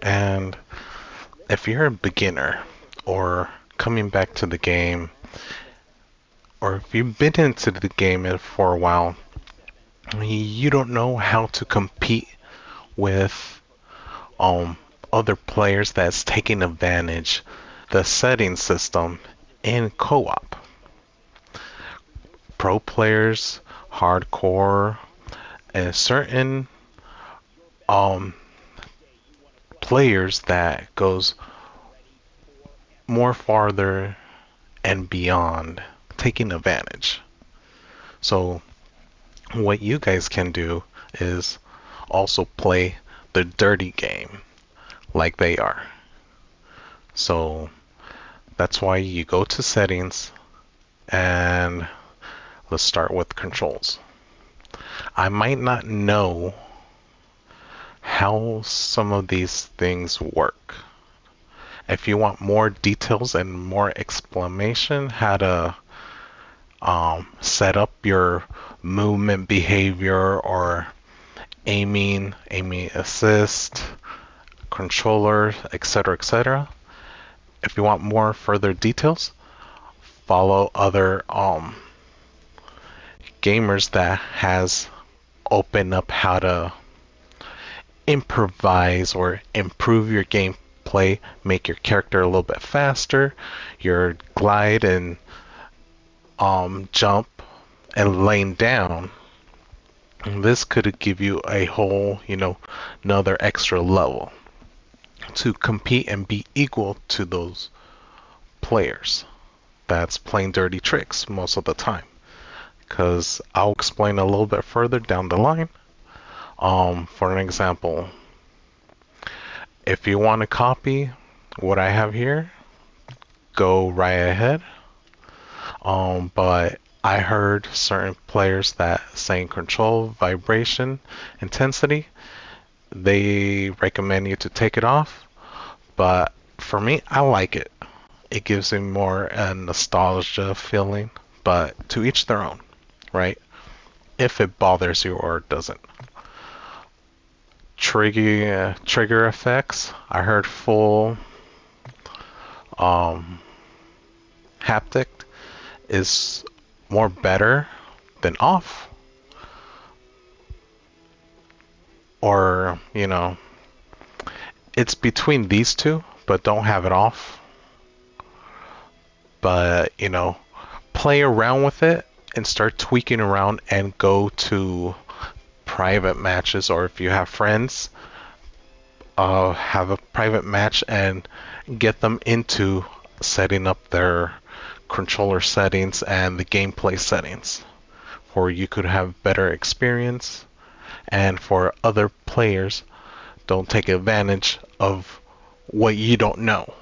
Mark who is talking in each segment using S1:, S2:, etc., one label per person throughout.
S1: And if you're a beginner or coming back to the game, or if you've been into the game for a while, you don't know how to compete with um other players that's taking advantage the setting system in co-op. Pro players, hardcore, and certain um players that goes more farther and beyond taking advantage. So what you guys can do is also play the dirty game like they are. So that's why you go to settings and let's start with controls. I might not know how some of these things work. If you want more details and more explanation, how to set up your movement behavior or aiming assist, controller, etc. If you want more further details, follow other gamers that has opened up how to improvise or improve your gameplay, make your character a little bit faster, your glide and jump and laying down. And this could give you a whole, another extra level to compete and be equal to those players that's playing dirty tricks most of the time. Because I'll explain a little bit further down the line. For an example, if you want to copy what I have here, go right ahead. But I heard certain players that saying control vibration intensity, they recommend you to take it off. But for me, I like it. It gives me more a nostalgia feeling. But to each their own, right? If it bothers you or doesn't. Trigger effects. I heard full um, haptic is more better than off, or it's between these two, but don't have it off. But play around with it and start tweaking around and go to private matches, or if you have friends, have a private match and get them into setting up their controller settings and the gameplay settings, for you could have better experience, and for other players don't take advantage of what you don't know.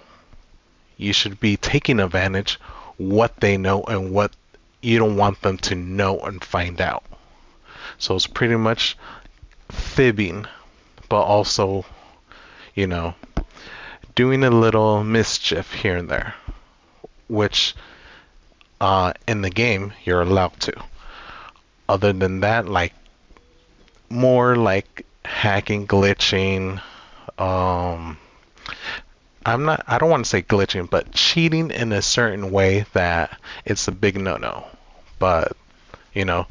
S1: You should be taking advantage what they know and what you don't want them to know and find out. So it's pretty much fibbing, but also, you know, doing a little mischief here and there, which in the game you're allowed to. Other than that, like more like hacking, glitching, um, I don't want to say glitching, but cheating in a certain way that it's a big no-no. But, you know,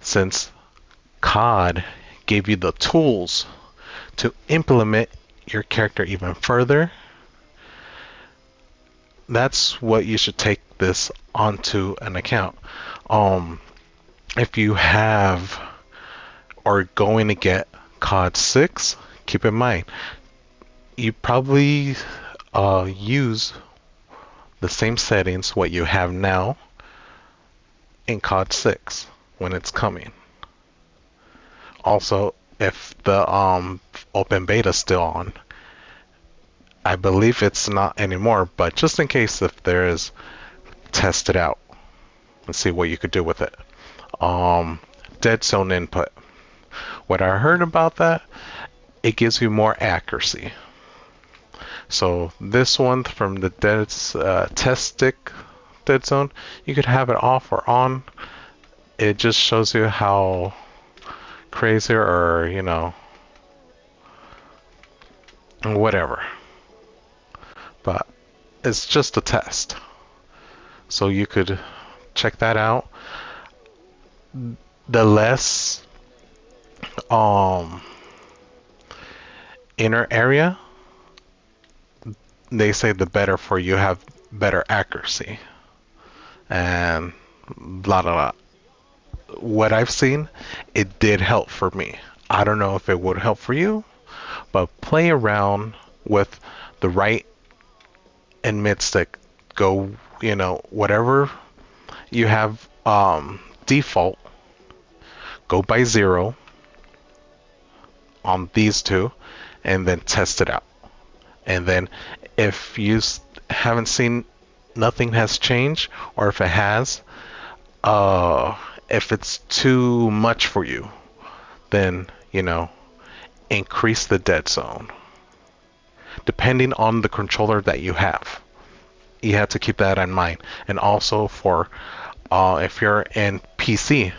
S1: since COD gave you the tools to implement your character even further, that's what you should take this onto an account. Um, if you have or going to get COD 6, keep in mind you probably use the same settings what you have now in COD 6 when it's coming. Also, if the open beta is still on, I believe it's not anymore, but just in case if there is, test it out and see what you could do with it. Dead zone input. What I heard about that, it gives you more accuracy. So this one from the test stick dead zone, you could have it off or on. It just shows you how crazy or whatever. But it's just a test. So you could check that out. The less um inner area, they say the better for you have better accuracy and blah blah blah. What I've seen, it did help for me. I don't know if it would help for you, but play around with the right and mid stick. Go, whatever you have default, go by 0 on these two, and then test it out. And then if you haven't seen nothing has changed, or if it has, if it's too much for you, then increase the dead zone depending on the controller that you have. You have to keep that in mind. And also for if you're in PC,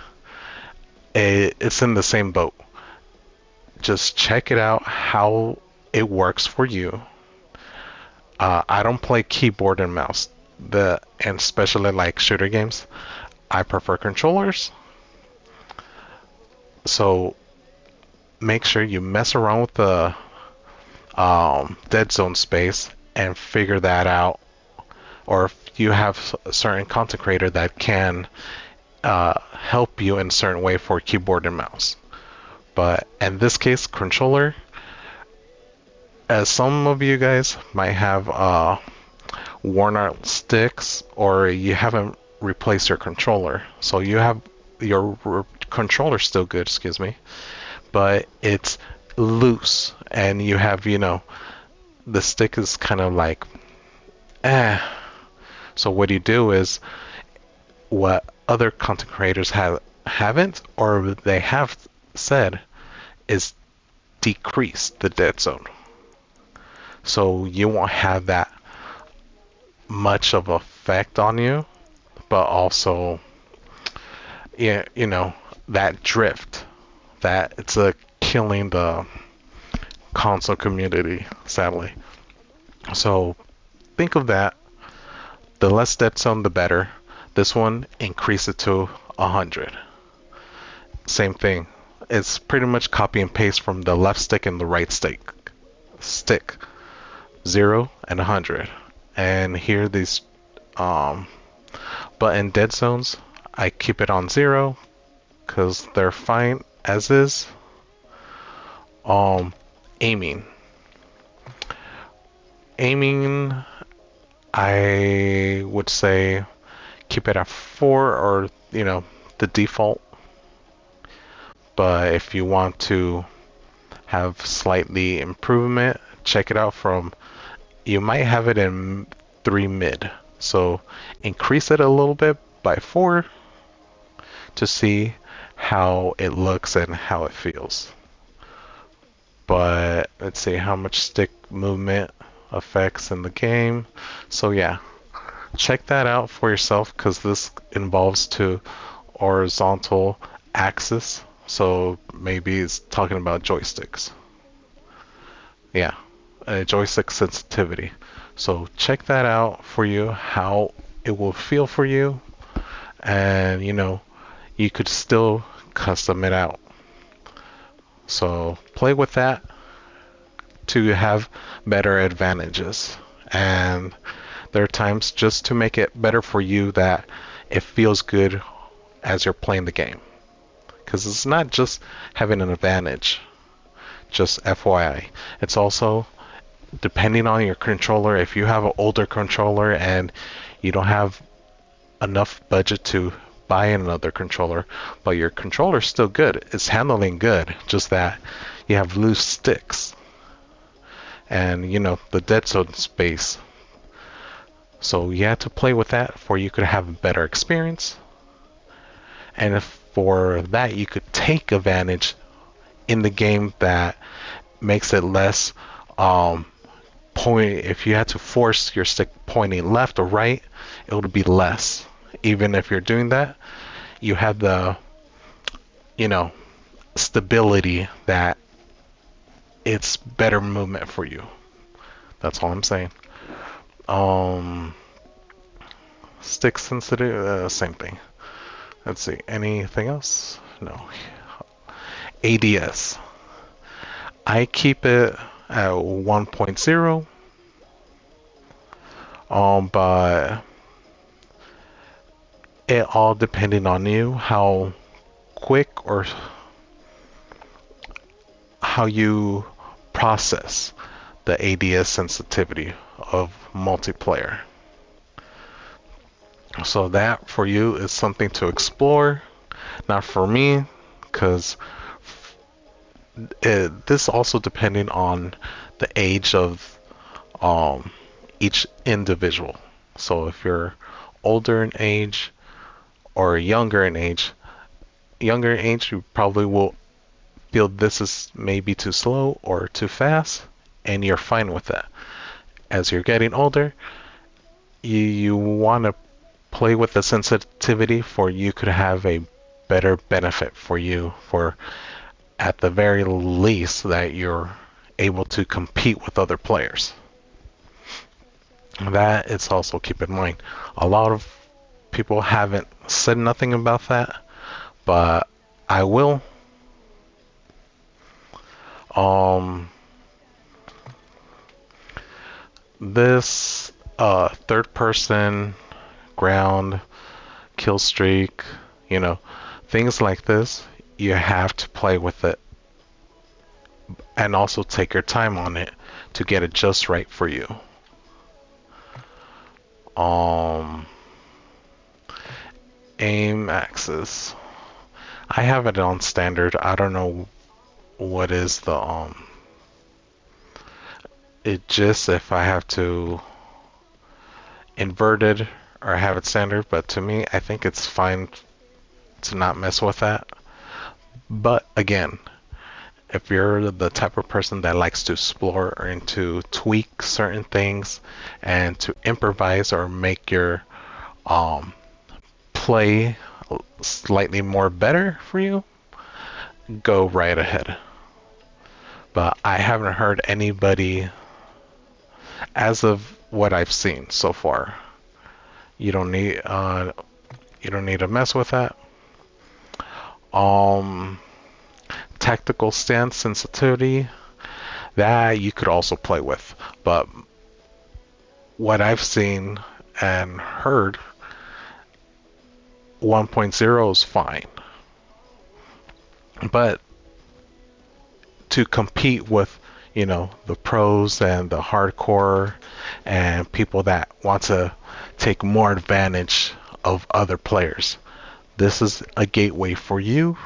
S1: it's in the same boat. Just check it out how it works for you. I don't play keyboard and mouse, and especially like shooter games. I prefer controllers. So make sure you mess around with the dead zone space and figure that out. Or if you have a certain content creator that can help you in a certain way for keyboard and mouse. But in this case, controller, as some of you guys might have worn out sticks, or you haven't replaced your controller, so you have your controller still good, excuse me, but it's loose, and you have the stick is kind of like so what you do is what other content creators haven't, or they have said, is decrease the dead zone, so you won't have that much of effect on you, but also that drift, that it's killing the console community, sadly. So think of that. The less dead zone, the better. This one, increase it to 100. Same thing. It's pretty much copy and paste from the left stick and the right stick. 0 and 100. And here these but in dead zones, I keep it on 0 because they're fine as is. Aiming, I would say keep it at 4, or the default. But if you want to have slightly improvement, check it out from, you might have it in 3 mid, so increase it a little bit by 4 to see how it looks and how it feels. But let's see how much stick movement affects in the game. So yeah, check that out for yourself, because this involves to horizontal axis, so maybe it's talking about joysticks. Yeah, joystick sensitivity. So check that out for you, how it will feel for you, and you could still custom it out. So play with that to have better advantages. And there are times just to make it better for you that it feels good as you're playing the game. Because it's not just having an advantage, just FYI. It's also depending on your controller. If you have an older controller and you don't have enough budget to buy another controller, but your controller's still good, it's handling good, just that you have loose sticks and the dead zone space. So you have to play with that for you could have a better experience. And if for that you could take advantage in the game that makes it less if you had to force your stick pointing left or right, it would be less. Even if you're doing that, you have the stability that it's better movement for you. That's all I'm saying. Um, Stick sensitive, same thing. Let's see. Anything else? No. ADS. I keep it at 1.0. But it all depending on you how quick or how you process the ADS sensitivity of multiplayer. So that for you is something to explore, not for me, because this also depending on the age of each individual. So if you're older in age or younger in age, you probably will feel this is maybe too slow or too fast, and you're fine with that. As you're getting older, you want to play with the sensitivity for you could have a better benefit for you for at the very least that you're able to compete with other players. That is also keep in mind. A lot of people haven't said nothing about that, but I will. Um, this third person ground kill streak, you know, things like this, you have to play with it and also take your time on it to get it just right for you. Um, Aim axis. I have it on standard. I don't know what is the it just if I have to invert it or have it standard, but to me I think it's fine to not mess with that. But again, if you're the type of person that likes to explore and to tweak certain things and to improvise or make your um, play slightly more better for you, go right ahead. But I haven't heard anybody, as of what I've seen so far, you don't need to mess with that. Um, Tactical stance sensitivity, that you could also play with, but what I've seen and heard, 1.0 is fine. But to compete with, the pros and the hardcore and people that want to take more advantage of other players, this is a gateway for you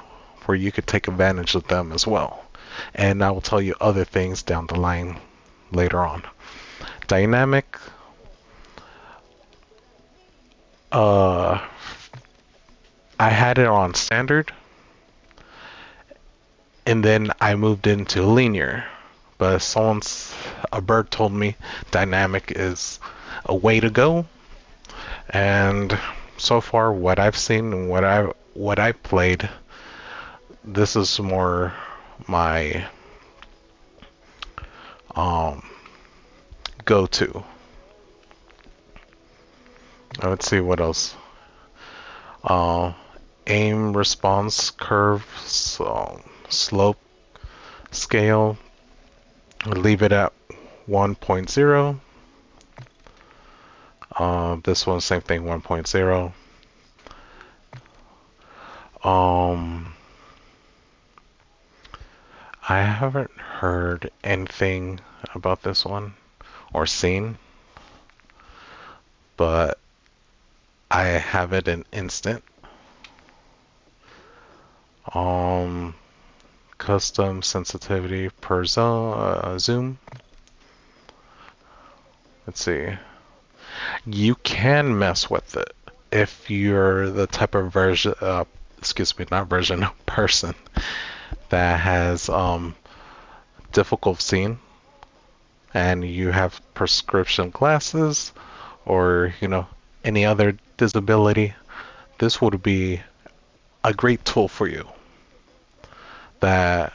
S1: where you could take advantage of them as well. And I will tell you other things down the line later on. Dynamic, uh, I had it on standard, and then I moved into linear. But a bird told me dynamic is a way to go, and so far what I've seen and what I played, this is more my um go-to. Let's see what else. Uh, Aim response curve, so slope scale, leave it at 1.0. This one, same thing, 1.0. I haven't heard anything about this one or seen, but I have it in instant. Custom sensitivity per zoom. Let's see. You can mess with it if you're the type of person that has difficult seeing and you have prescription glasses or any other disability. This would be a great tool for you that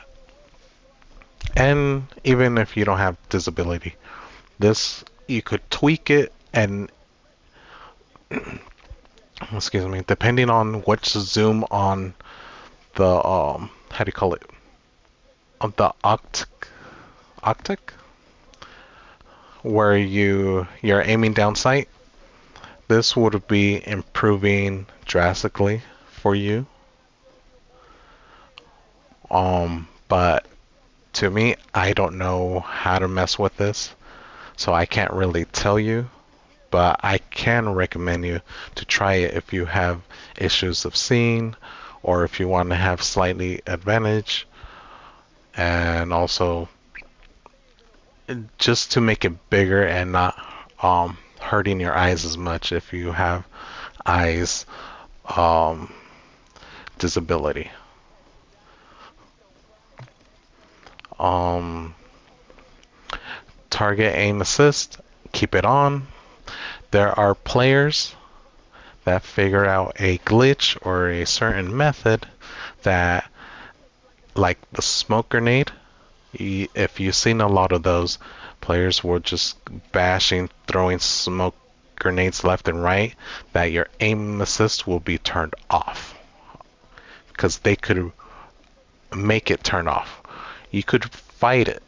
S1: And even if you don't have disability, this you could tweak it and excuse me, depending on which zoom on the how do you call it? On the octic where you're aiming down sight, this would be improving drastically for you. But to me, I don't know how to mess with this, so I can't really tell you. But I can recommend you to try it if you have issues of seeing, or if you want to have slightly advantage, and also just to make it bigger and not hurting your eyes as much if you have eyes um, disability. Um, Target aim assist, keep it on. There are players that figure out a glitch or a certain method that, like the smoke grenade, if you've seen a lot of those, players will just bashing, throwing smoke grenades left and right, that your aim assist will be turned off because they could make it turn off. You could fight it,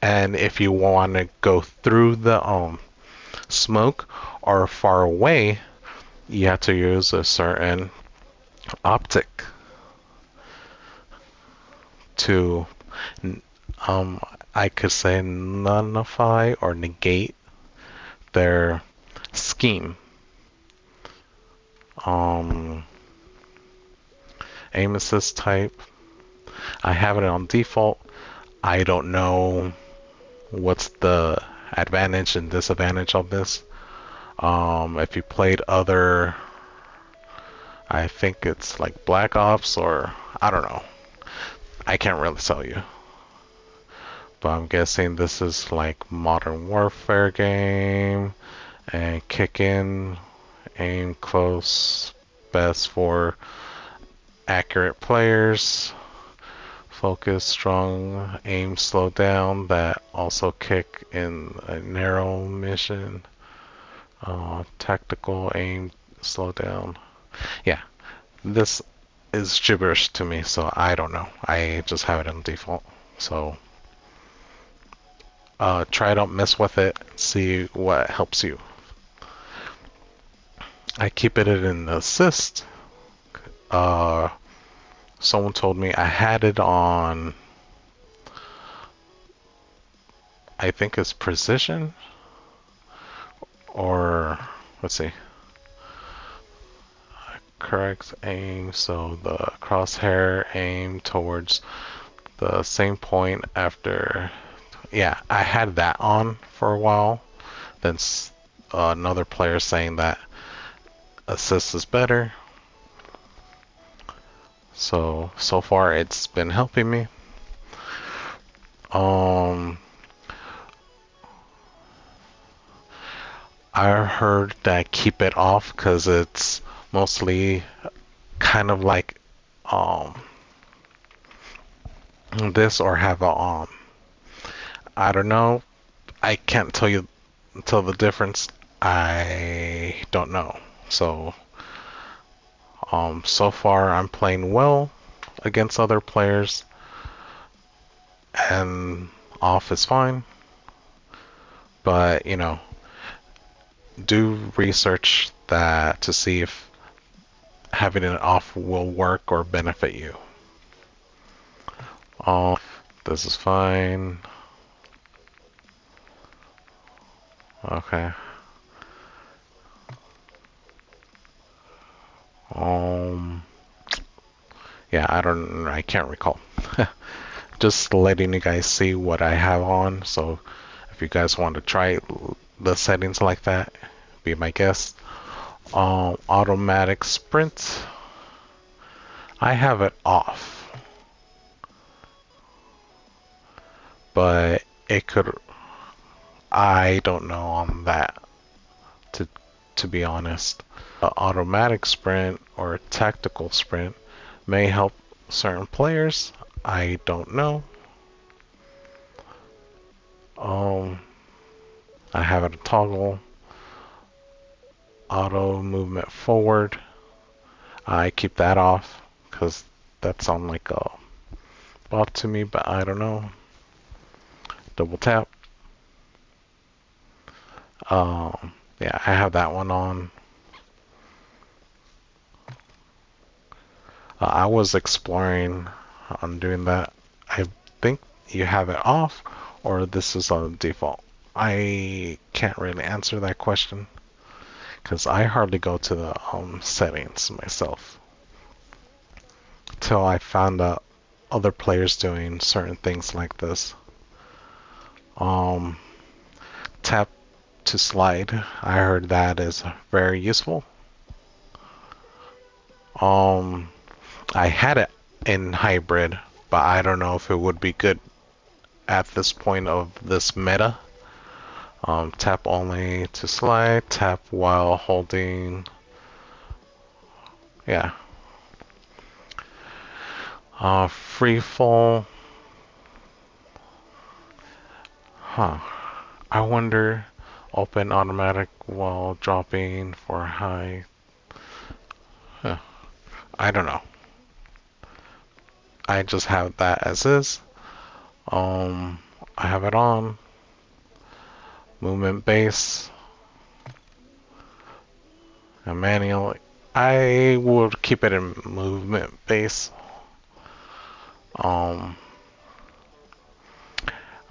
S1: and if you want to go through the smoke or far away, you have to use a certain optic to um I could say nullify or negate their scheme. Um Aim assist type, I have it on default. I don't know what's the advantage and disadvantage of this. If you played other, I think it's like Black Ops or I don't know. I can't really tell you. But I'm guessing this is like Modern Warfare game and kick in, aim close, best for accurate players. Focus, strong, aim, slow down. That also kick in a narrow mission. Tactical, aim, slow down. Yeah, this is gibberish to me, so I don't know. I just have it on default. So try, don't mess with it. See what helps you. I keep it in assist. Someone told me I had it on, I think it's precision, or let's see, correct aim, so the crosshair aim towards the same point after. Yeah, I had that on for a while. Then another player saying that assist is better. So far it's been helping me. I heard that keep it off because it's mostly kind of like um this, or have a I don't know. I can't tell the difference. I don't know. So so far I'm playing well against other players, and off is fine. But do research that to see if having it off will work or benefit you. This is fine. Okay. Yeah, I can't recall. Just letting you guys see what I have on. So if you guys want to try the settings like that, be my guest. Automatic sprint, I have it off, but it could. I don't know on that. To be honest, automatic sprint or tactical sprint may help certain players. I don't know. have it a toggle, auto movement forward. I keep that off because that sounds like a bot to me, but I don't know. Double tap. Yeah, I have that one on. I was exploring on doing that. I think you have it off, or this is on default. I can't really answer that question because I hardly go to the settings myself till I found out other players doing certain things like this. Tap to slide. I heard that is very useful. I had it in hybrid, but I don't know if it would be good at this point of this meta. Tap only to slide, tap while holding. Yeah. Free fall. Huh. I wonder. Open automatic while dropping for high. Huh. I don't know. I just have that as is. I have it on. Movement base. And manual. I would keep it in movement base. I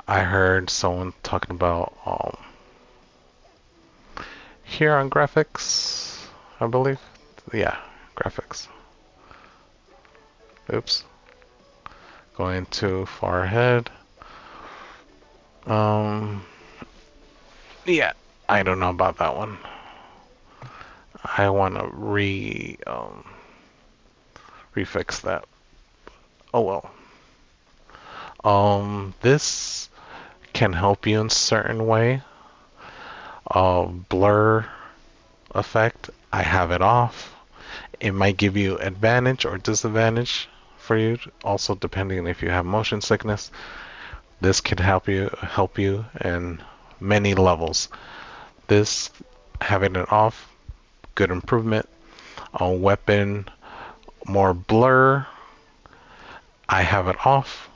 S1: heard someone talking about here on graphics, I believe. Yeah, graphics. Oops. Going too far ahead. Yeah, I don't know about that one. I want to refix that. Oh well. This can help you in certain way. Blur effect, I have it off. It might give you advantage or disadvantage for you, also depending if you have motion sickness. This could help you in many levels. This having it off, good improvement. On weapon, more blur. I have it off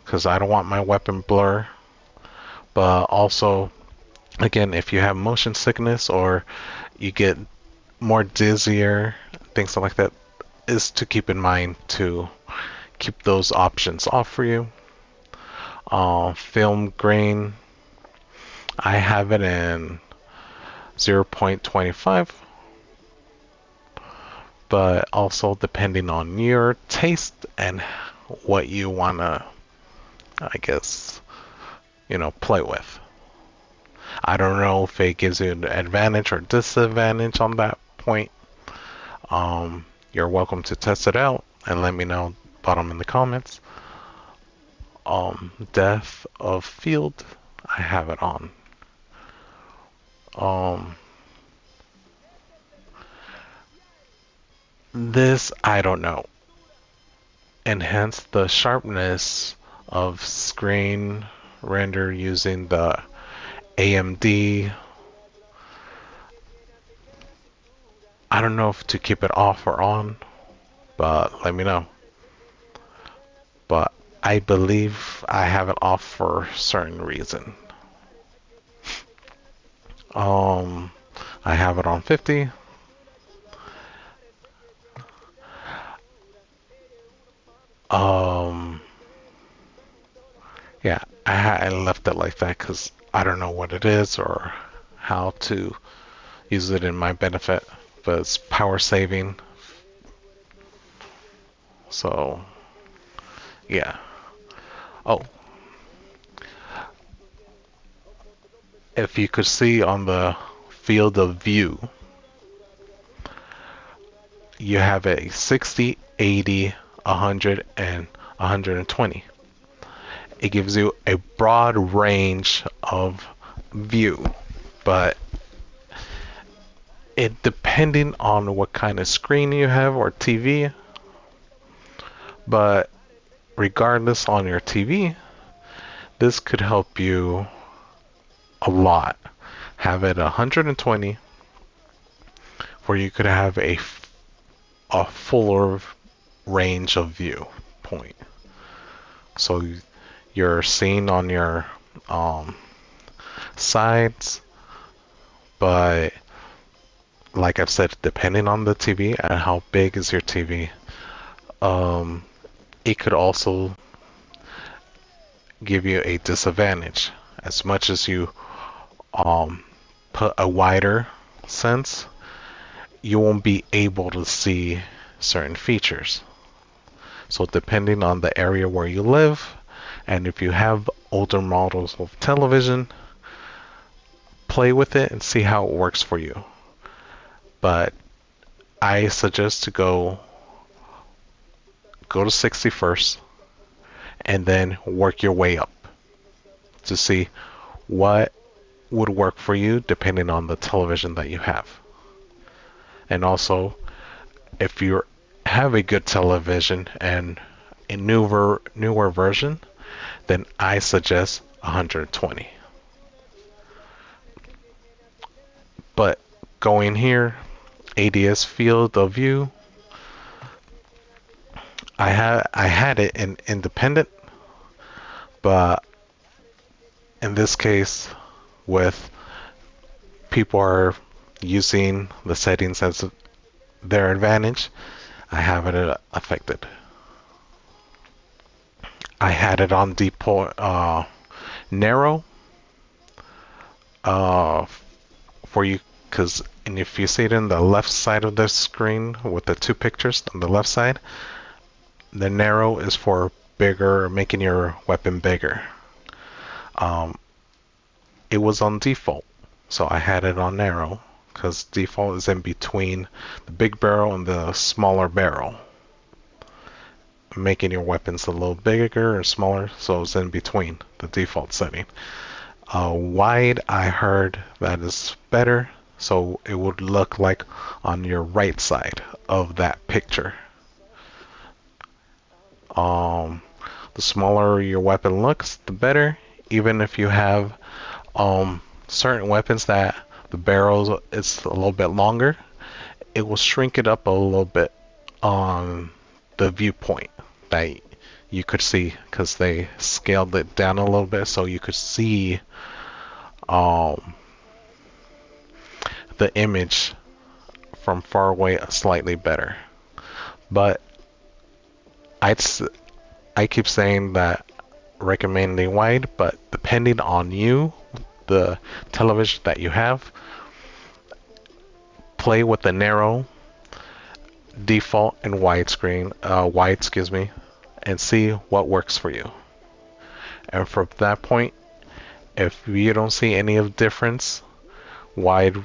S1: because I don't want my weapon blur. But also, again, if you have motion sickness or you get more dizzier, things like that, is to keep in mind to keep those options off for you. Film grain, I have it in 0.25, but also depending on your taste and what you want to, I guess, play with. I don't know if it gives you an advantage or disadvantage on that point. You're welcome to test it out and let me know bottom in the comments. Depth of field, I have it on. This, I don't know. Enhance the sharpness of screen render using the AMD. I don't know if to keep it off or on, but let me know. But I believe I have it off for a certain reason. I have it on 50. Yeah, I left it like that because I don't know what it is or how to use it in my benefit, but it's power saving. So, yeah. Oh, if you could see on the field of view, you have a 60, 80, 100, and 120. It gives you a broad range of view, but it depending on what kind of screen you have or TV, but regardless on your TV, this could help you a lot. have it 120 where you could have a fuller range of view point. So you're seeing on your um, sides, but like I've said, depending on the TV and how big is your TV, um, it could also give you a disadvantage. As much as you um, put a wider sense, you won't be able to see certain features. So depending on the area where you live, and if you have older models of television, play with it and see how it works for you. But I suggest to go to 60 first and then work your way up to see what would work for you depending on the television that you have. And also, if you have a good television and a newer version, then I suggest 120. But going here, ADS field of view, I had it in independent, but in this case, with people are using the settings as their advantage, I have it affected. I had it on default narrow uh, for you, because and if you see it in the left side of the screen with the two pictures on the left side, the narrow is for bigger, making your weapon bigger. It was on default, so I had it on narrow because default is in between the big barrel and the smaller barrel, making your weapons a little bigger or smaller, so it's in between the default setting. Wide, I heard that is better, so it would look like on your right side of that picture. The smaller your weapon looks, the better. Even if you have certain weapons that the barrel is a little bit longer, it will shrink it up a little bit on the viewpoint that you could see, because they scaled it down a little bit so you could see the image from far away slightly better. But I keep saying that recommending wide, but depending on you, the television that you have, play with the narrow, default, and wide, excuse me, and see what works for you. And from that point, if you don't see any of difference, wide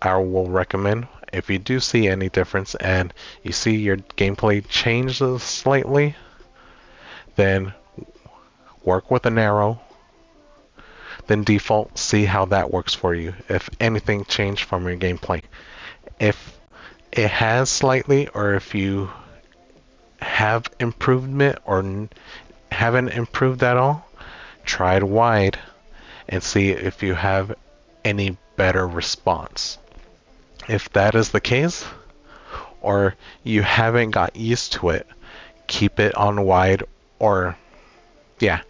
S1: I will recommend. If you do see any difference and you see your gameplay changes slightly, then work with a narrow, then default, see how that works for you. If anything changed from your gameplay. If it has slightly, or if you have improvement or haven't improved at all, try it wide and see if you have any better response. If that is the case, or you haven't got used to it, keep it on wide, or yeah,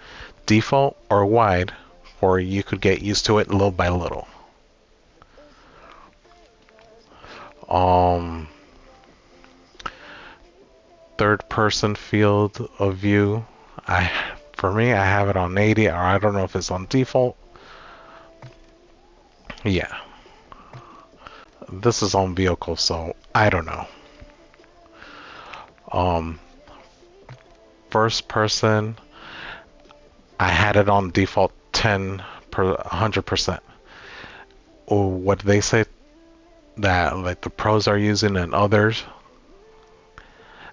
S1: default or wide, or you could get used to it little by little. Third person field of view, for me I have it on 80, or I don't know if it's on default. Yeah, this is on vehicle, so I don't know. First person, I had it on default 10 per 100%. Or what they say that like the pros are using and others,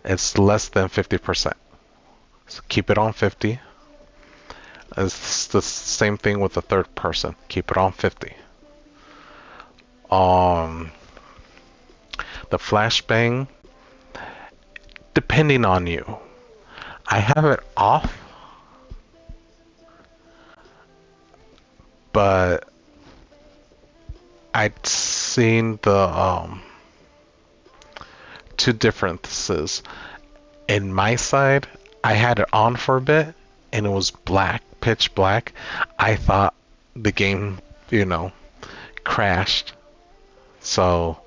S1: it's less than 50%. So keep it on 50. It's the same thing with the third person. Keep it on 50. The flashbang, depending on you. I have it off, but I'd seen the two differences. In my side, I had it on for a bit and it was black, pitch black. I thought the game, you know, crashed. So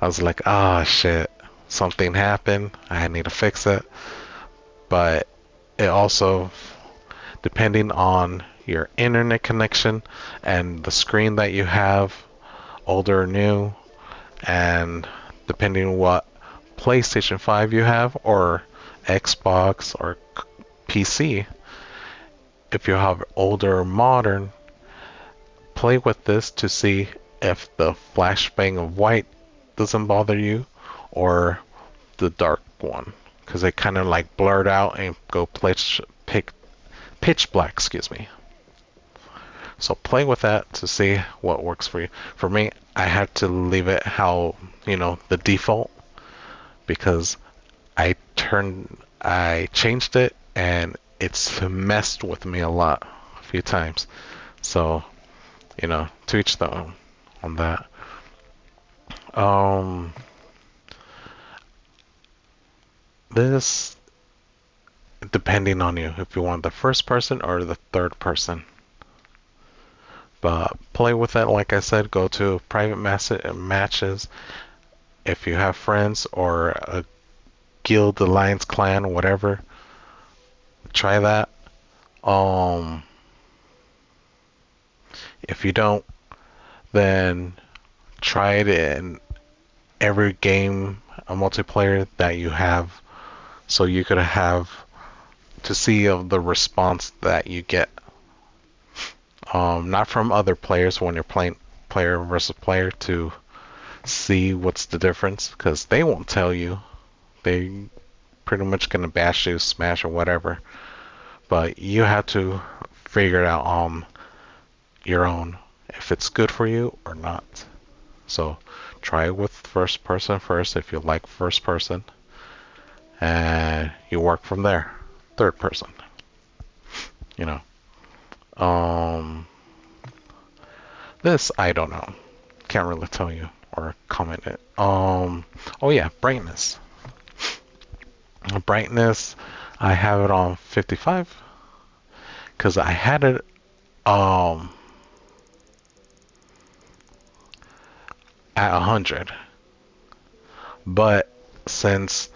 S1: I was like, oh shit, something happened. I need to fix it. But it also, depending on your internet connection and the screen that you have, older or new, and depending on what PlayStation 5 you have, or Xbox or PC, if you have older or modern, play with this to see if the flashbang of white doesn't bother you or the dark one, because they kind of like blurred out and go pitch black, excuse me. So play with that to see what works for you. For me, I had to leave it how, the default, because I changed it and it's messed with me a few times. So, to each their own on that. Um, this depending on you if you want the first person or the third person. But play with it, like I said, go to private matches. If you have friends or a guild, alliance, clan, whatever, try that. Um, if you don't, then try it in every game, a multiplayer that you have, so you could have to see of the response that you get. Not from other players when you're playing player versus player to see what's the difference, because they won't tell you. They pretty much gonna bash you, smash or whatever. But you have to figure it out on your own if it's good for you or not. So try it with first person first if you like first person, and you work from there. Third person, you know. Um, this I don't know. Can't really tell you or comment it. Oh yeah, brightness. Brightness, I have it on 55 because I had it at 100. But since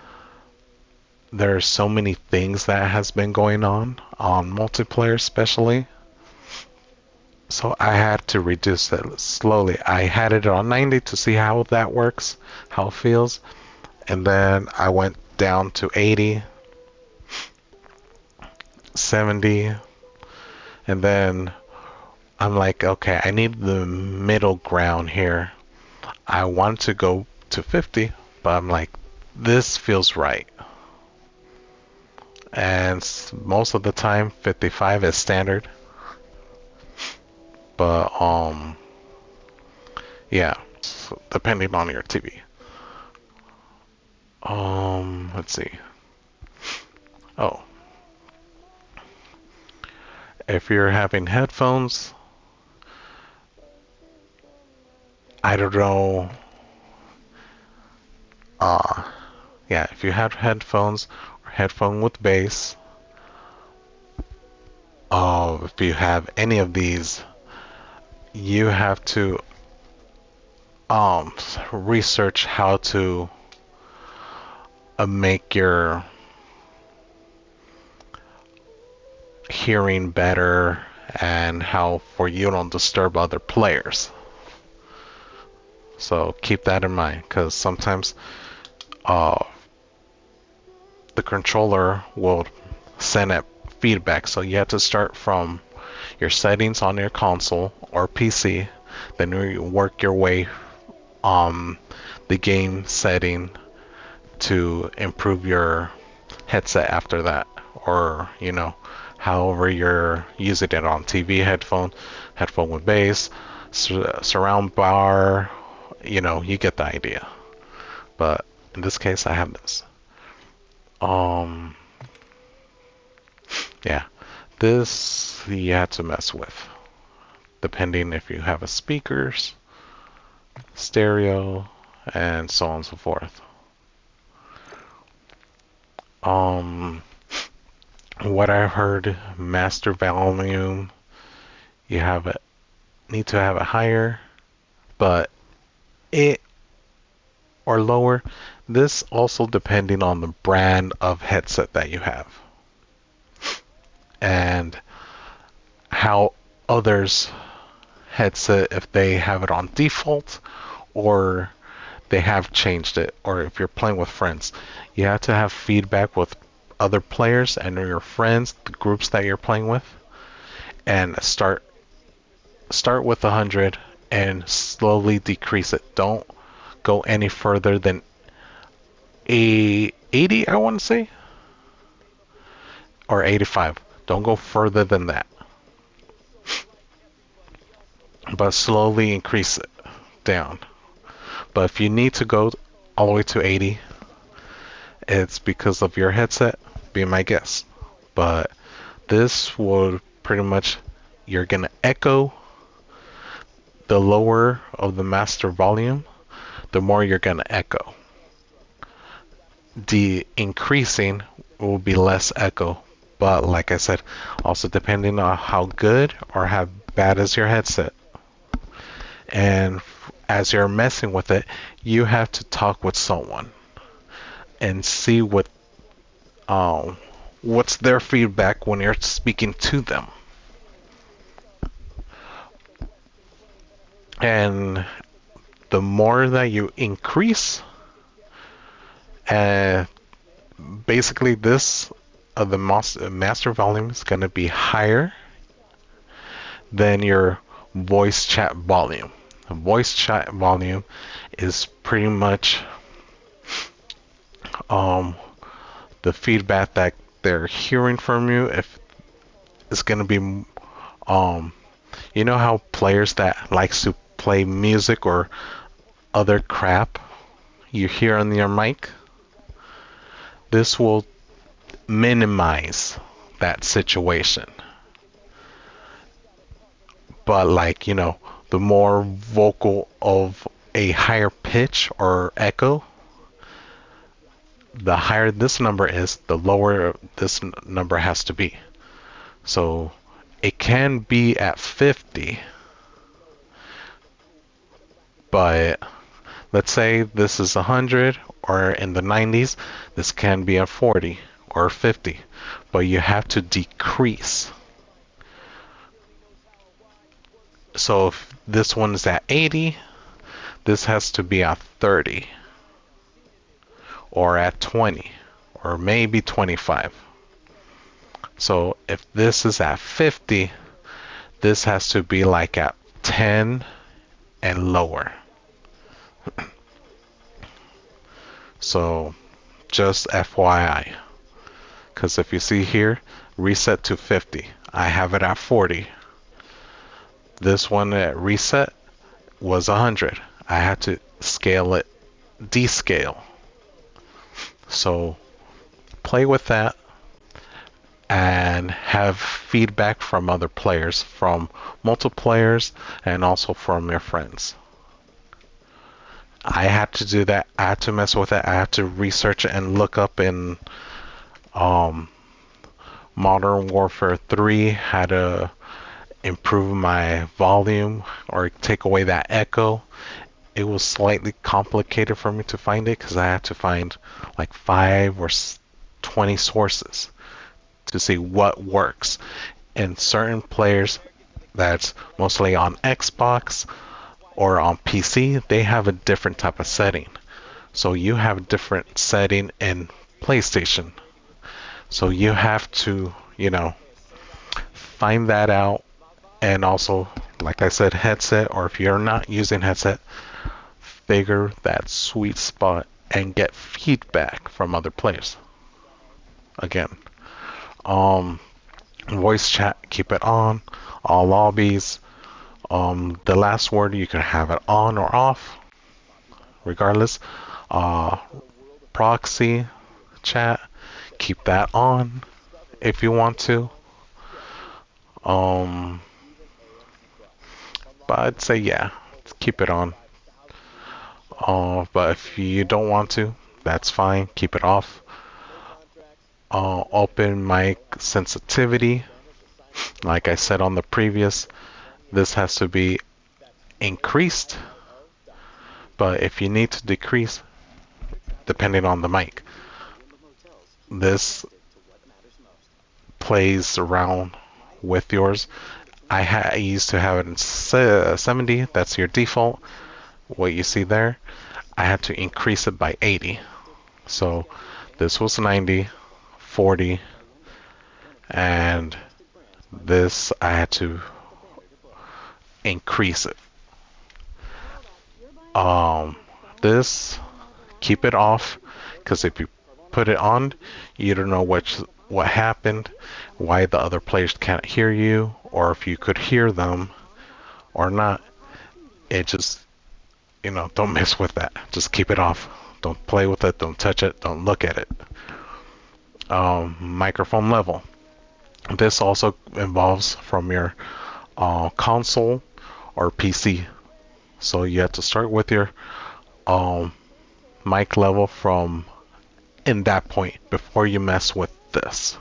S1: there's so many things that has been going on multiplayer especially, so I had to reduce it slowly. I had it on 90 to see how that works, how it feels, and then I went down to 80, 70, and then I'm like, okay, I need the middle ground here. I want to go to 50, but I'm like, this feels right. And most of the time, 55 is standard. But yeah, so depending on your TV. Let's see. Oh, if you're having headphones, I don't know. Uh, yeah, if you have headphones or headphone with bass, if you have any of these, you have to research how to make your hearing better and how for you don't disturb other players. So keep that in mind, because sometimes the controller will send it feedback. So you have to start from your settings on your console or PC, then you work your way on the game setting to improve your headset after that, or however you're using it on TV, headphone with bass, surround bar, you get the idea. But in this case, I have this. Um, yeah, this you have to mess with, depending if you have a speakers. stereo, and so on and so forth. Um, what I've heard, master volume, you have it need to have it higher, but it or lower. This also depending on the brand of headset that you have and how others headset if they have it on default or they have changed it, or if you're playing with friends. You have to have feedback with other players and your friends, the groups that you're playing with, and start with 100 and slowly decrease it. Don't go any further than a 80, I want to say, or 85. Don't go further than that, but slowly increase it down. But if you need to go all the way to 80, it's because of your headset. Be my guest. But this will pretty much, you're gonna echo the lower of the master volume, the more you're gonna echo. The increasing will be less echo. But like I said, also depending on how good or how bad is your headset. And as you're messing with it, you have to talk with someone and see um, what's their feedback when you're speaking to them. And the more that you increase, uh, basically this the master volume is going to be higher than your voice chat volume. The voice chat volume is pretty much um, the feedback that they're hearing from you. If it's going to be you know how players that likes to play music or other crap you hear on your mic, this will minimize that situation. But like, the more vocal of a higher pitch or echo, the higher this number is, the lower this number has to be. So it can be at 50, but let's say this is 100 or in the 90s, this can be at 40 or 50, but you have to decrease. So if this one is at 80, this has to be at 30 or at 20 or maybe 25. So if this is at 50, this has to be like at 10 and lower. So just FYI, because if you see here, reset to 50. I have it at 40. This one at reset was 100. I had to scale it, descale. So play with that and have feedback from other players, from multiplayers, and also from your friends. I had to do that. I had to mess with it. I had to research it and look up in um, Modern Warfare 3 how to improve my volume or take away that echo. It was slightly complicated for me to find it because I had to find like 5 or 20 sources to see what works. And certain players that's mostly on Xbox or on PC, they have a different type of setting. So you have a different setting in PlayStation. So you have to, find that out. And also, like I said, headset, or if you're not using headset, figure that sweet spot and get feedback from other players. Again, voice chat, keep it on. All lobbies. The last word, you can have it on or off, regardless. Uh, Proxy chat, keep that on if you want to. Um, but I'd say, yeah, keep it on. But if you don't want to, that's fine. Keep it off. Open mic sensitivity. Like I said on the previous, this has to be increased. But if you need to decrease, depending on the mic, this plays around with yours. I used to have it in 70. That's your default. What you see there, I had to increase it by 80. So this was 90, 40, and this I had to increase it. Um, this keep it off, because if you put it on, you don't know what happened, why the other players can't hear you, or if you could hear them or not. It just, don't mess with that. Just keep it off. Don't play with it. Don't touch it. Don't look at it. Microphone level. This also involves from your console or PC. So you have to start with your mic level from in that point before you mess with this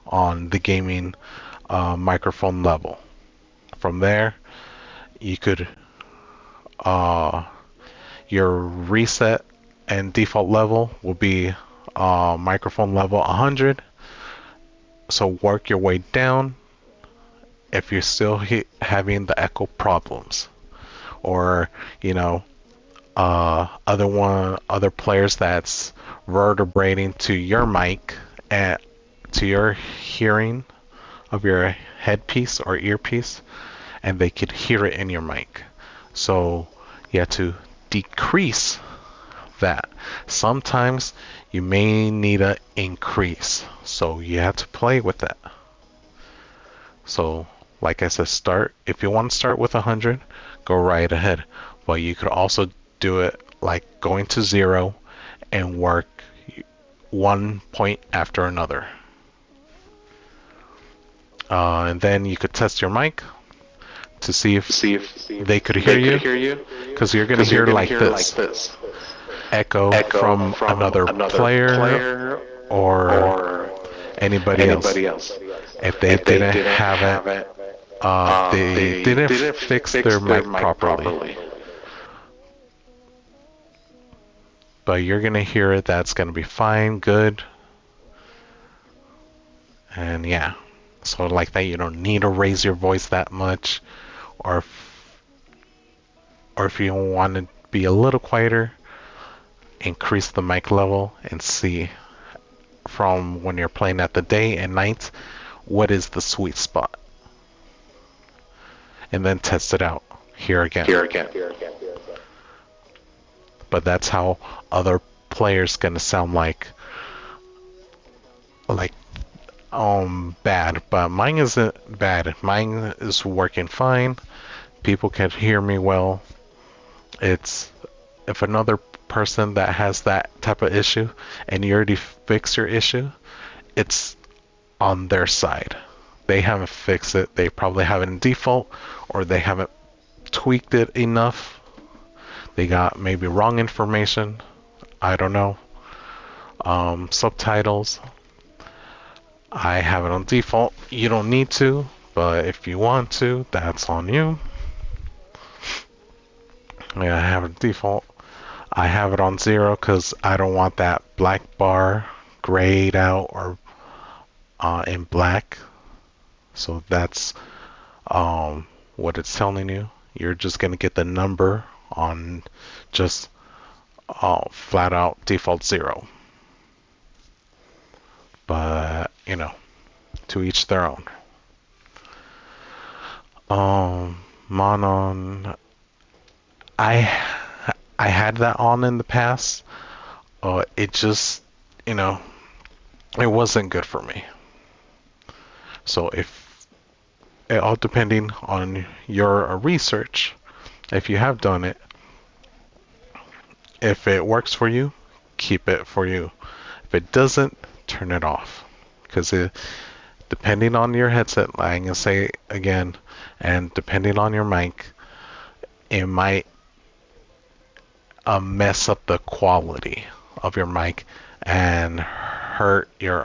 S1: on the gaming microphone level. From there, you could your reset and default level will be microphone level 100. So work your way down if you're still having the echo problems, or other players that's reverberating to your mic and to your hearing of your headpiece or earpiece, and they could hear it in your mic. So you have to decrease that. Sometimes you may need an increase, so you have to play with that. So like I said, if you want to start with 100, go right ahead, but you could also do it like going to 0 and work one point after another. And then you could test your mic to see if they could hear you, because you're going to hear like this echo from another player or anybody else. If they didn't have it, they didn't fix their mic properly. But you're going to hear it. That's going to be fine, good. And yeah. So like that, you don't need to raise your voice that much. Or if you want to be a little quieter, increase the mic level and see from when you're playing at the day and night, what is the sweet spot. And then test it out. Here again. But that's how other players gonna sound like bad. But mine isn't bad. Mine is working fine. People can hear me well. It's if another person that has that type of issue and you already fixed your issue, it's on their side. They haven't fixed it. They probably have it in default, or they haven't tweaked it enough. They got maybe wrong information. I don't know. Subtitles. I have it on default. You don't need to, but if you want to, that's on you. Yeah, I have it default. I have it on 0 because I don't want that black bar grayed out or in black. So that's what it's telling you. You're just going to get the number on just flat out default 0. But, to each their own. Monon. I had that on in the past. It just, it wasn't good for me. So if it all depending on your research, if you have done it, if it works for you, keep it for you. If it doesn't, turn it off. Because depending on your headset, I'm going to say again, and depending on your mic, it might mess up the quality of your mic and hurt your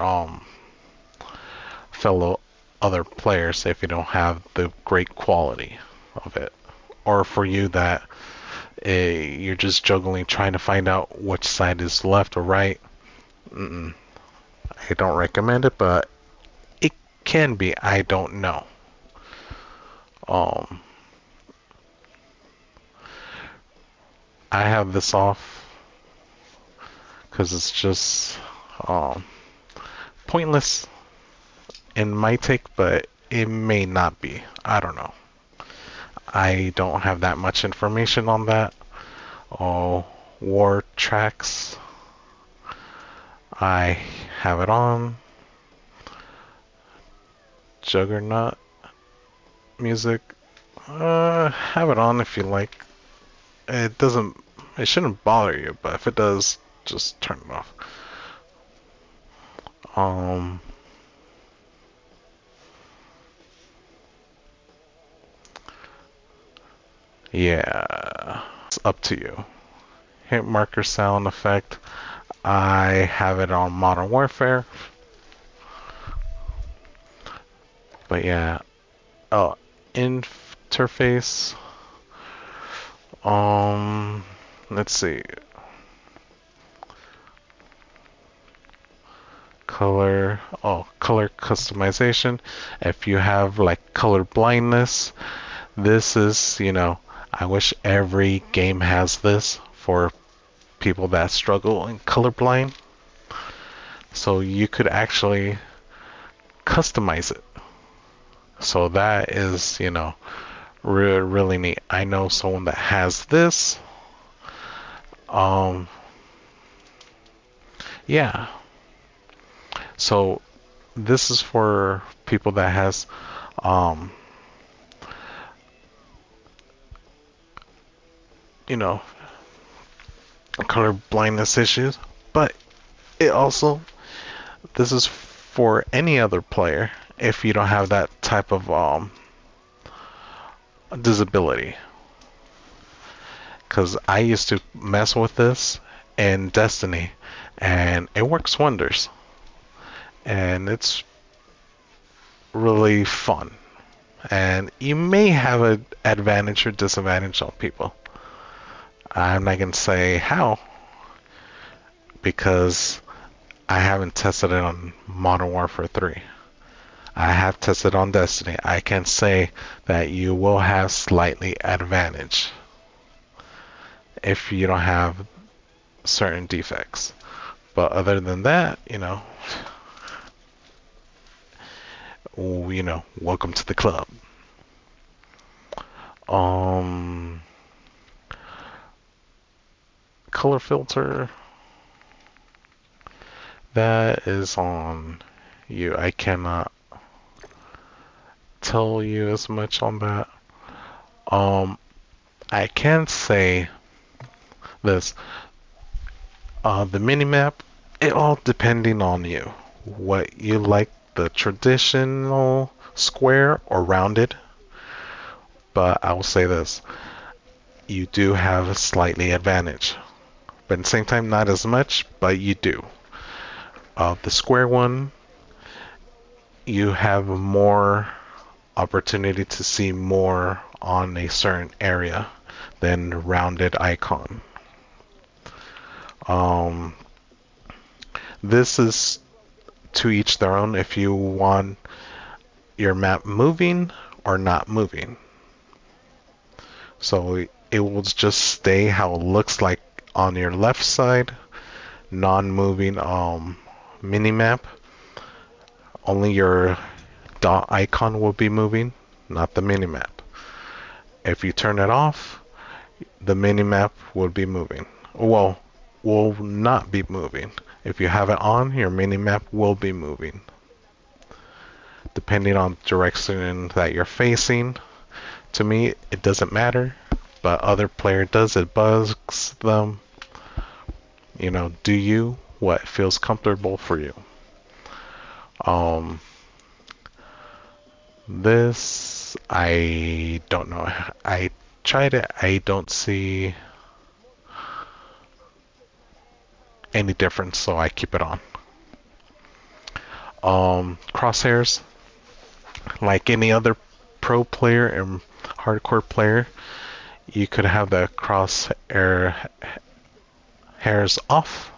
S1: fellow other players if you don't have the great quality of it. Or for you that you're just juggling trying to find out which side is left or right. Mm-mm. I don't recommend it, but it can be. I don't know. Um, I have this off because it's just um, pointless in my take, but it may not be. I don't know. I don't have that much information on that. Oh, war tracks. I have it on. Juggernaut music. Have it on if you like. It doesn't. It shouldn't bother you, but if it does, just turn it off. Um. Yeah. It's up to you. Hit marker sound effect. I have it on Modern Warfare. But yeah. Oh, interface. Let's see. Color. Oh, color customization. If you have like color blindness, this is, I wish every game has this for people that struggle in colorblind. So you could actually customize it. So that is, really neat. I know someone that has this. Um, yeah. So this is for people that has, um, you know, color blindness issues. But it also, this is for any other player if you don't have that type of disability. Because I used to mess with this in Destiny, and it works wonders. And it's really fun. And you may have an advantage or disadvantage on people. I'm not going to say how, because I haven't tested it on Modern Warfare 3. I have tested on Destiny. I can say that you will have slightly advantage if you don't have certain defects. But other than that, welcome to the club. Um, color filter, that is on you. I cannot tell you as much on that. I can say this. The minimap, it all depending on you. What you like, the traditional square or rounded. But I will say this. You do have a slightly advantage. But at the same time, not as much, but you do. The square one, you have more opportunity to see more on a certain area than the rounded icon. This is to each their own if you want your map moving or not moving. So it will just stay how it looks like on your left side, non-moving mini-map. Only your dot icon will be moving, not the mini-map. If you turn it off, the mini-map will be moving. Well, will not be moving. If you have it on, your mini-map will be moving. Depending on the direction that you're facing. To me, it doesn't matter, but other player does. It bugs them. Do you what feels comfortable for you. This I don't know. I tried it. I don't see any difference, so I keep it on. Crosshairs, like any other pro player and hardcore player, you could have the crosshair hairs off.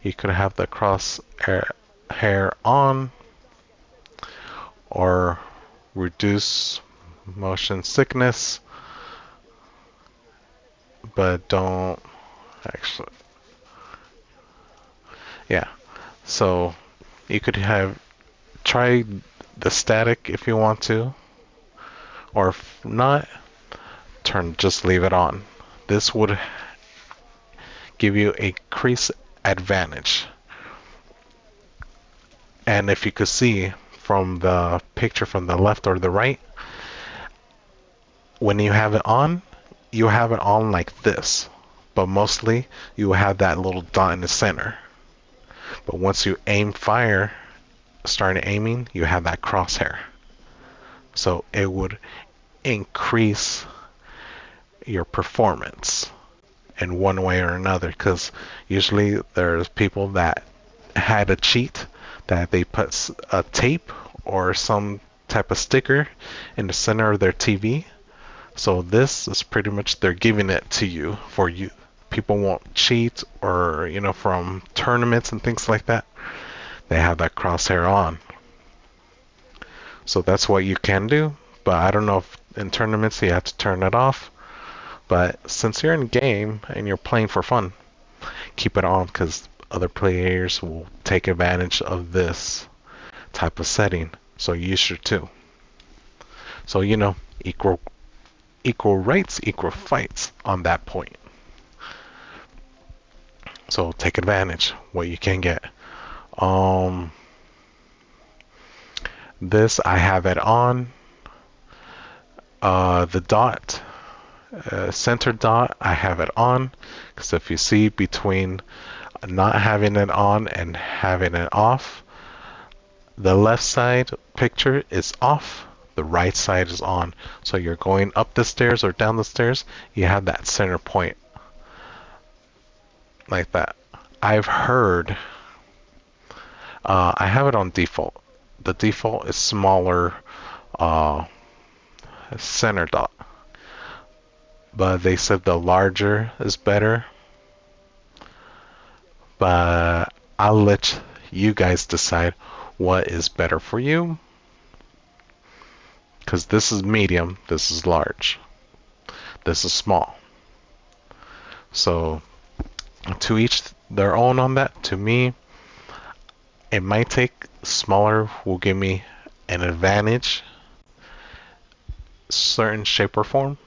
S1: You could have the crosshair hair on, or reduce motion sickness, but don't actually. Yeah. So you could have try the static if you want to, or if not, just leave it on. This would give you a increased advantage. And if you could see from the picture from the left or the right, when you have it on like this, but mostly you have that little dot in the center. But once you start aiming, you have that crosshair. So it would increase your performance in one way or another, because usually there's people that had a cheat that they put a tape or some type of sticker in the center of their TV. So this is pretty much they're giving it to you for you. People won't cheat, or from tournaments and things like that. They have that crosshair on. So that's what you can do, but I don't know if in tournaments you have to turn it off. But since you're in game and you're playing for fun, keep it on, because other players will take advantage of this type of setting. So you should too. So equal rights, equal fights on that point. So take advantage what you can get. This I have it on. The dot, center dot, I have it on, because if you see between not having it on and having it off, the left side picture is off, the right side is on. So you're going up the stairs or down the stairs, you have that center point like that. I've heard, I have it on default. The default is smaller center dot, but they said the larger is better. But I'll let you guys decide what is better for you, because this is medium, this is large, this is small. So to each their own on that. To me, it might take smaller will give me an advantage, certain shape or form,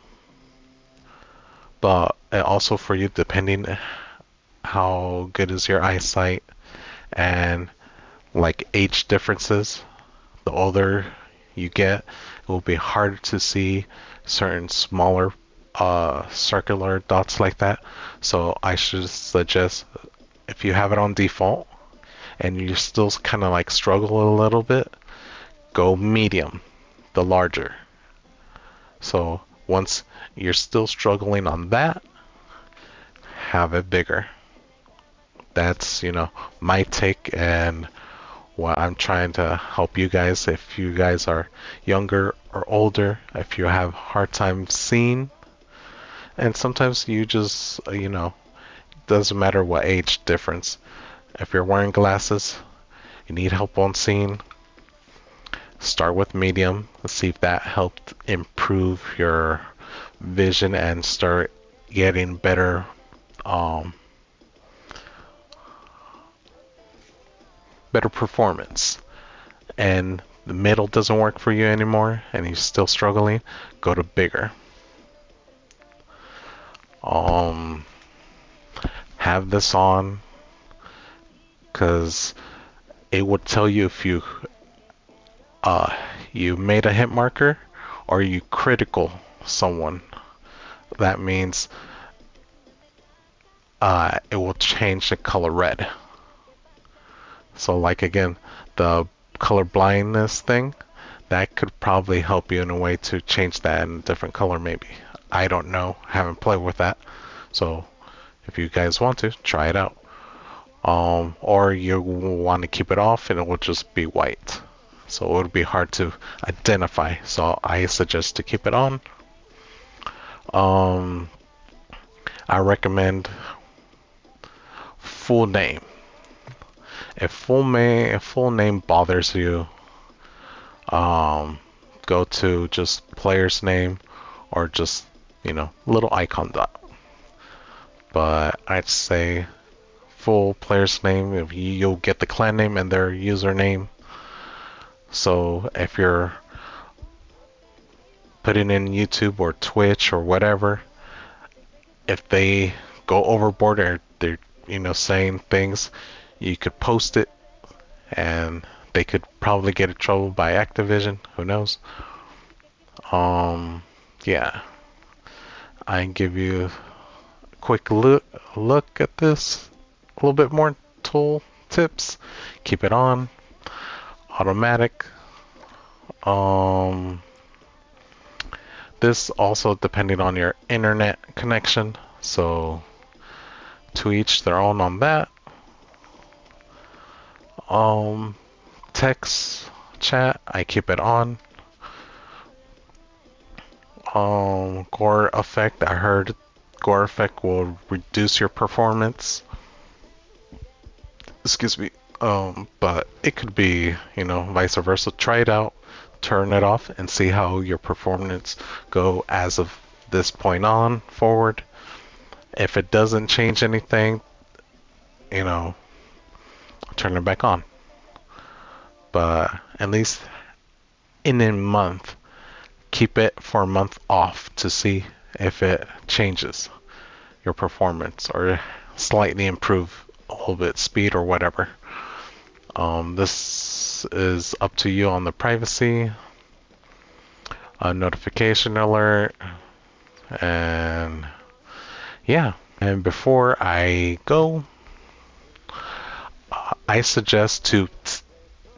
S1: but also for you, depending how good is your eyesight and like age differences. The older you get, it will be harder to see certain smaller circular dots like that. So I should suggest, if you have it on default and you still kind of like struggle a little bit, go medium, the larger. So once you're still struggling on that, have it bigger. That's my take and what I'm trying to help you guys. If you guys are younger or older, if you have hard time seeing, and sometimes you just doesn't matter what age difference. If you're wearing glasses, you need help on seeing, start with medium. Let's see if that helped improve your vision and start getting better better performance. And the middle doesn't work for you anymore and you're still struggling, go to bigger. Have this on, because it would tell you if you made a hit marker or you critical someone. That means it will change the color red. So like again, the color blindness thing, that could probably help you in a way to change that in a different color maybe. I don't know, haven't played with that. So if you guys want to, try it out. Or you want to keep it off and it will just be white. So it would be hard to identify. So I suggest to keep it on. Um, I recommend full name. If full name bothers you, um, go to just player's name or just, little icon dot. But I'd say full player's name. If you'll get the clan name and their username. So if you're putting in YouTube or Twitch or whatever, if they go overboard or they're saying things, you could post it and they could probably get in trouble by Activision. Who knows? Yeah. I can give you a quick look at this. A little bit more tool tips. Keep it on. Automatic. This also depending on your internet connection. So to each their own on that. Text chat, I keep it on. Gore effect, I heard gore effect will reduce your performance. Excuse me. But it could be, vice versa. Try it out, turn it off, and see how your performance go as of this point on forward. If it doesn't change anything, turn it back on. But at least in a month, keep it for a month off to see if it changes your performance or slightly improve a little bit speed or whatever. This is up to you on the privacy, notification alert, and yeah. And before I go, I suggest to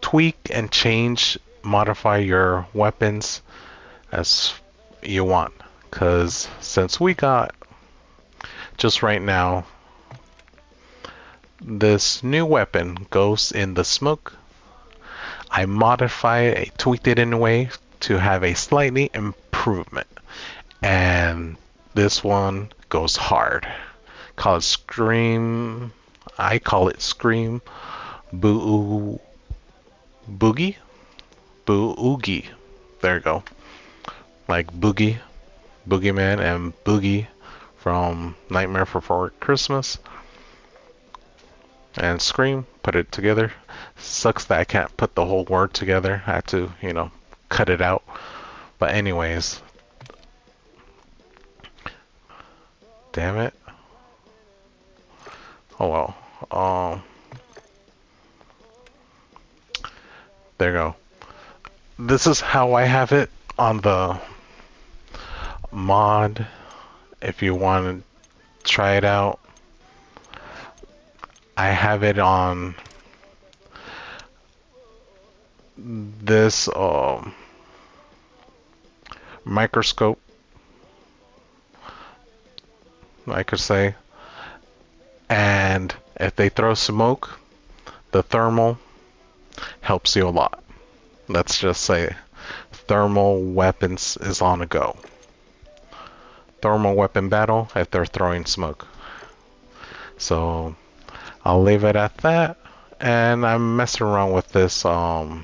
S1: tweak and change, modify your weapons as you want. Because since we got, just right now, this new weapon goes in the smoke, I modified, I tweaked it in a way to have a slightly improvement. And this one goes hard. Call it Scream. I call it Scream Boogie. Boogie. There you go. Like Boogie, Boogeyman, and Boogie from Nightmare Before Christmas. And Scream, put it together. Sucks that I can't put the whole word together. I have to, cut it out. But anyways. Damn it. Oh well. There you go. This is how I have it on the mod. If you want to try it out, I have it on this microscope, I could say. And if they throw smoke, the thermal helps you a lot. Let's just say thermal weapons is on a go. Thermal weapon battle if they're throwing smoke. So I'll leave it at that. And I'm messing around with this armor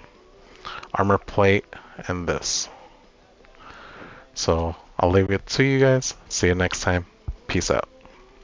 S1: plate and this. So I'll leave it to you guys. See you next time. Peace out.